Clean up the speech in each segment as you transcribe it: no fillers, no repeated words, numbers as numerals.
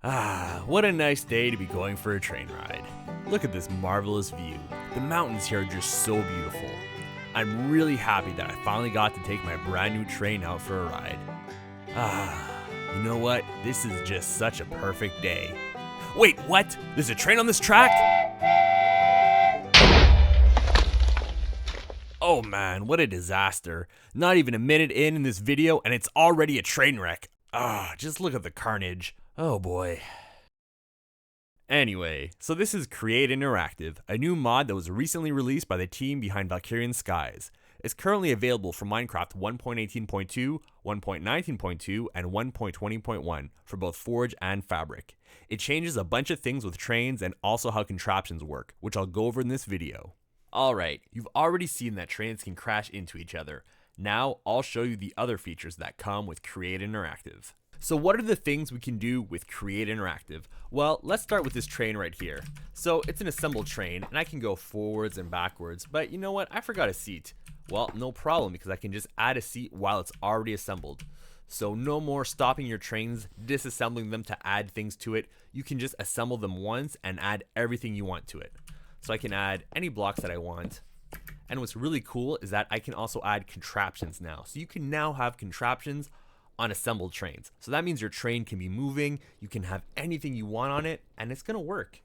What a nice day to be going for a train ride. Look at this marvelous view. The mountains here are just so beautiful. I'm really happy that I finally got to take my brand new train out for a ride. You know what? This is just such a perfect day. Wait, what? There's a train on this track? Oh man, what a disaster. Not even a minute in this video and it's already a train wreck. Just look at the carnage. Oh boy. Anyway, so this is Create Interactive, a new mod that was recently released by the team behind Valkyrien Skies. It's currently available for Minecraft 1.18.2, 1.19.2, and 1.20.1 for both Forge and Fabric. It changes a bunch of things with trains and also how contraptions work, which I'll go over in this video. Alright, you've already seen that trains can crash into each other. Now I'll show you the other features that come with Create Interactive. So what are the things we can do with Create Interactive? Well, let's start with this train right here. So it's an assembled train and I can go forwards and backwards, but you know what? I forgot a seat. Well, no problem because I can just add a seat while it's already assembled. So no more stopping your trains, disassembling them to add things to it. You can just assemble them once and add everything you want to it. So I can add any blocks that I want. And what's really cool is that I can also add contraptions now. So you can now have contraptions on assembled trains. So that means your train can be moving, you can have anything you want on it, and it's gonna work.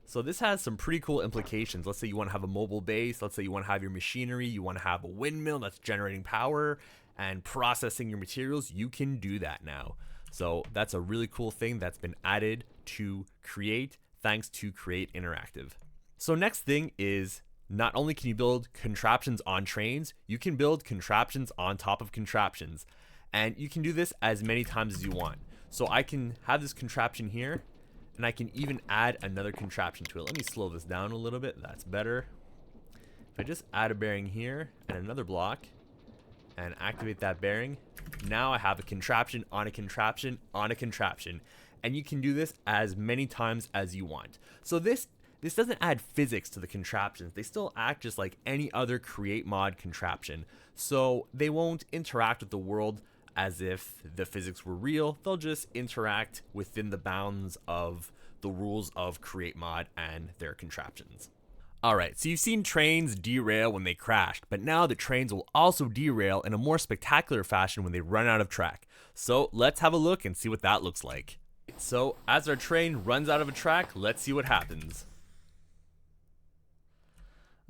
So this has some pretty cool implications. Let's say you want to have a mobile base, let's say you want to have your machinery, you want to have a windmill that's generating power and processing your materials, you can do that now. So that's a really cool thing that's been added to Create thanks to Create Interactive. So next thing is, not only can you build contraptions on trains, you can build contraptions on top of contraptions. And you can do this as many times as you want. So I can have this contraption here, and I can even add another contraption to it. Let me slow this down a little bit, that's better. If I just add a bearing here, and another block, and activate that bearing, now I have a contraption on a contraption on a contraption. And you can do this as many times as you want. So this doesn't add physics to the contraptions. They still act just like any other Create mod contraption. So they won't interact with the world as if the physics were real. They'll just interact within the bounds of the rules of Create mod and their contraptions. Alright, so you've seen trains derail when they crashed, but now the trains will also derail in a more spectacular fashion when they run out of track. So let's have a look and see what that looks like. So as our train runs out of a track, let's see what happens.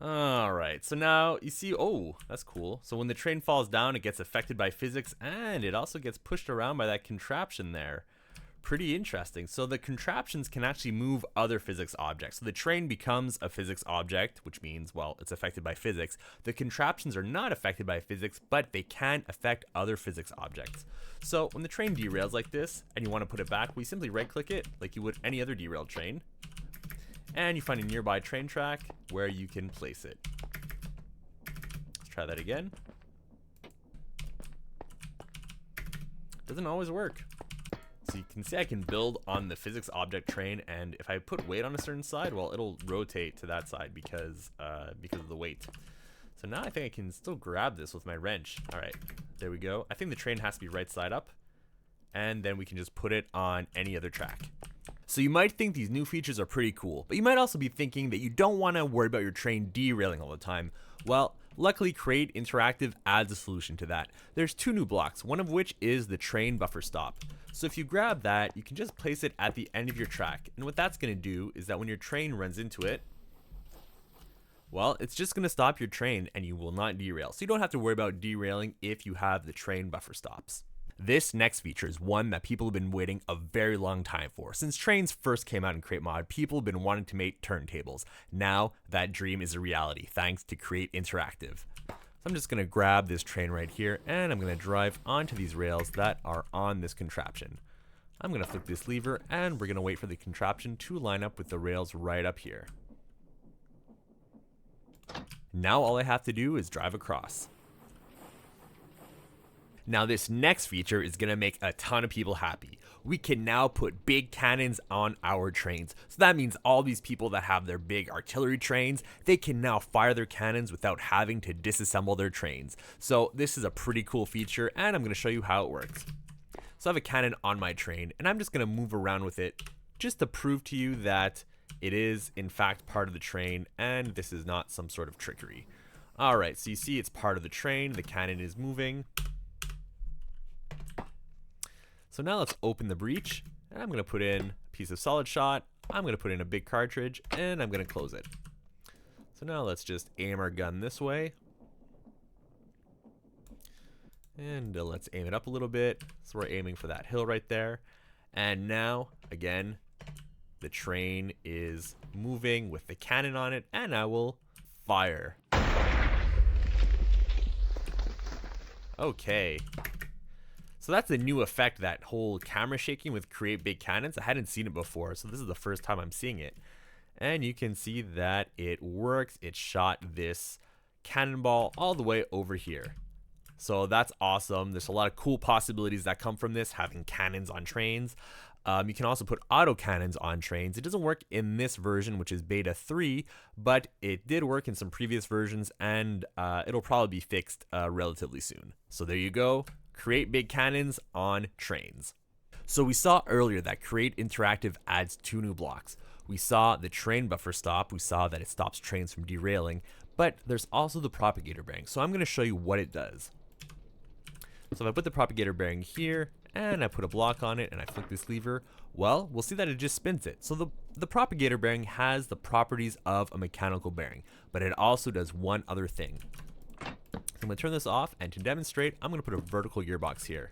Alright, so now you see, oh, that's cool. So when the train falls down, it gets affected by physics and it also gets pushed around by that contraption there. Pretty interesting. So the contraptions can actually move other physics objects. So the train becomes a physics object, which means, well, it's affected by physics. The contraptions are not affected by physics, but they can affect other physics objects. So when the train derails like this and you want to put it back, we simply right click it like you would any other derailed train. And you find a nearby train track where you can place it. Let's try that again. Doesn't always work. So you can see I can build on the physics object train, and if I put weight on a certain side, well, it'll rotate to that side because of the weight. So now I think I can still grab this with my wrench. All right, there we go. I think the train has to be right side up, and then we can just put it on any other track. So you might think these new features are pretty cool, but you might also be thinking that you don't want to worry about your train derailing all the time. Well, luckily Create Interactive adds a solution to that. There's two new blocks, one of which is the train buffer stop. So if you grab that, you can just place it at the end of your track. And what that's going to do is that when your train runs into it, well, it's just going to stop your train and you will not derail. So you don't have to worry about derailing if you have the train buffer stops. This next feature is one that people have been waiting a very long time for. Since trains first came out in Create Mod, people have been wanting to make turntables. Now that dream is a reality thanks to Create Interactive. So I'm just going to grab this train right here and I'm going to drive onto these rails that are on this contraption. I'm going to flip this lever and we're going to wait for the contraption to line up with the rails right up here. Now all I have to do is drive across. Now this next feature is going to make a ton of people happy. We can now put big cannons on our trains. So that means all these people that have their big artillery trains, they can now fire their cannons without having to disassemble their trains. So this is a pretty cool feature and I'm going to show you how it works. So I have a cannon on my train, and I'm just going to move around with it just to prove to you that it is in fact part of the train and this is not some sort of trickery. Alright, so you see it's part of the train, the cannon is moving. So now let's open the breech, and I'm going to put in a piece of solid shot, I'm going to put in a big cartridge, and I'm going to close it. So now let's just aim our gun this way. And let's aim it up a little bit. So we're aiming for that hill right there. And now, again, the train is moving with the cannon on it, and I will fire. Okay. So that's a new effect, that whole camera shaking with create big cannons. I hadn't seen it before, so this is the first time I'm seeing it. And you can see that it works. It shot this cannonball all the way over here. So that's awesome. There's a lot of cool possibilities that come from this, having cannons on trains. You can also put auto cannons on trains. It doesn't work in this version, which is beta 3, but it did work in some previous versions, and it'll probably be fixed relatively soon. So there you go. Create big cannons on trains. So we saw earlier that Create Interactive adds 2 new blocks. We saw the train buffer stop. We saw that it stops trains from derailing, but there's also the propagator bearing. So I'm going to show you what it does. So if I put the propagator bearing here and I put a block on it and I flick this lever, well, we'll see that it just spins it. So the propagator bearing has the properties of a mechanical bearing, but it also does one other thing. I'm going to turn this off, and to demonstrate, I'm going to put a vertical gearbox here.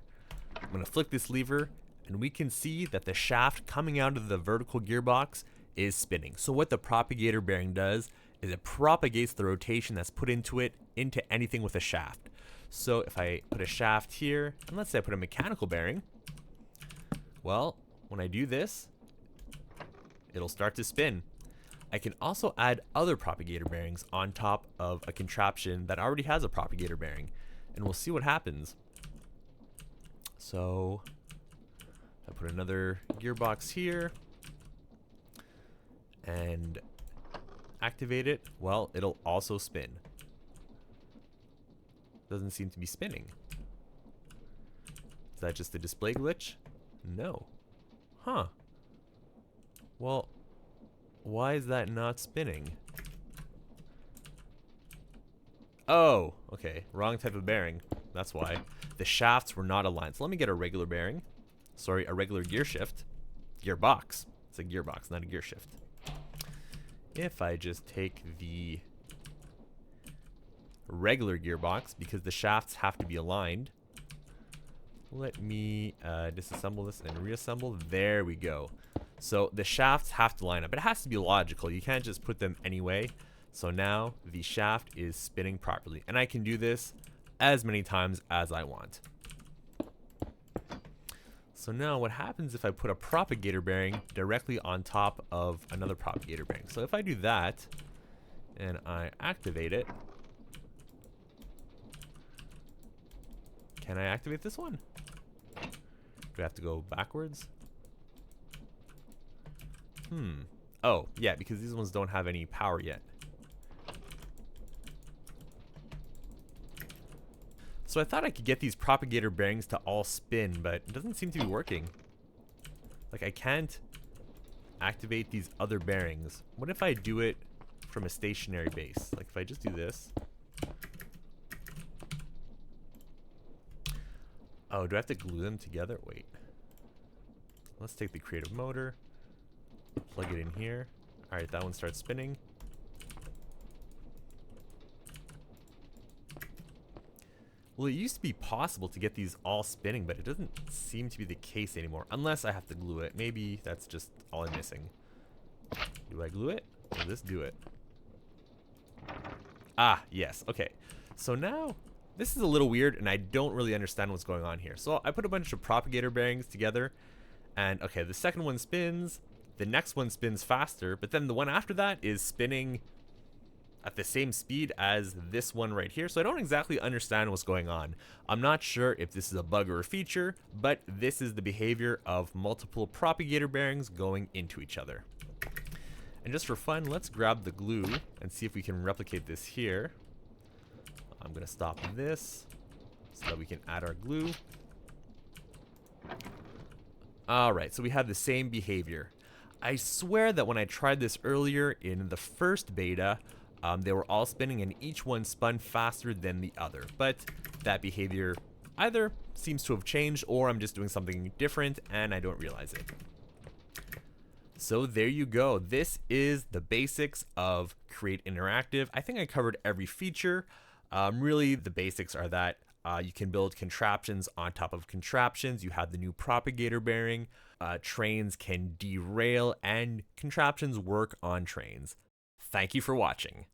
I'm going to flick this lever, and we can see that the shaft coming out of the vertical gearbox is spinning. So what the propagator bearing does is it propagates the rotation that's put into it into anything with a shaft. So if I put a shaft here, and let's say I put a mechanical bearing, well, when I do this, it'll start to spin. I can also add other propagator bearings on top of a contraption that already has a propagator bearing, and we'll see what happens. So if I put another gearbox here and activate it, well, it'll also spin. Doesn't seem to be spinning. Is that just a display glitch? No. Huh. Well, why is that not spinning? Oh, okay. Wrong type of bearing. That's why. The shafts were not aligned. So let me get a regular bearing. Sorry, a regular gear shift. Gearbox. It's a gearbox, not a gear shift. If I just take the regular gearbox, because the shafts have to be aligned. Let me disassemble this and reassemble. There we go. So the shafts have to line up. It has to be logical. You can't just put them anyway. So now the shaft is spinning properly. And I can do this as many times as I want. So now what happens if I put a propagator bearing directly on top of another propagator bearing? So if I do that and I activate it, can I activate this one? Do I have to go backwards? Oh, yeah, because these ones don't have any power yet. So I thought I could get these propagator bearings to all spin, but it doesn't seem to be working. Like, I can't activate these other bearings. What if I do it from a stationary base? Like, if I just do this. Oh, do I have to glue them together? Wait. Let's take the creative motor. Plug it in here. Alright, that one starts spinning. Well, it used to be possible to get these all spinning, but it doesn't seem to be the case anymore. Unless I have to glue it. Maybe that's just all I'm missing. Do I glue it? Will this do it? Ah, yes. Okay. So now, this is a little weird, and I don't really understand what's going on here. So I put a bunch of propagator bearings together, and okay, the second one spins, the next one spins faster, but then the one after that is spinning at the same speed as this one right here. So I don't exactly understand what's going on. I'm not sure if this is a bug or a feature, but this is the behavior of multiple propagator bearings going into each other. And just for fun, let's grab the glue and see if we can replicate this here. I'm gonna stop this so that we can add our glue. Alright, so we have the same behavior. I swear that when I tried this earlier in the first beta, they were all spinning and each one spun faster than the other. But that behavior either seems to have changed or I'm just doing something different and I don't realize it. So there you go. This is the basics of Create Interactive. I think I covered every feature. Really, the basics are that you can build contraptions on top of contraptions. You have the new propagator bearing. Trains can derail and contraptions work on trains. Thank you for watching.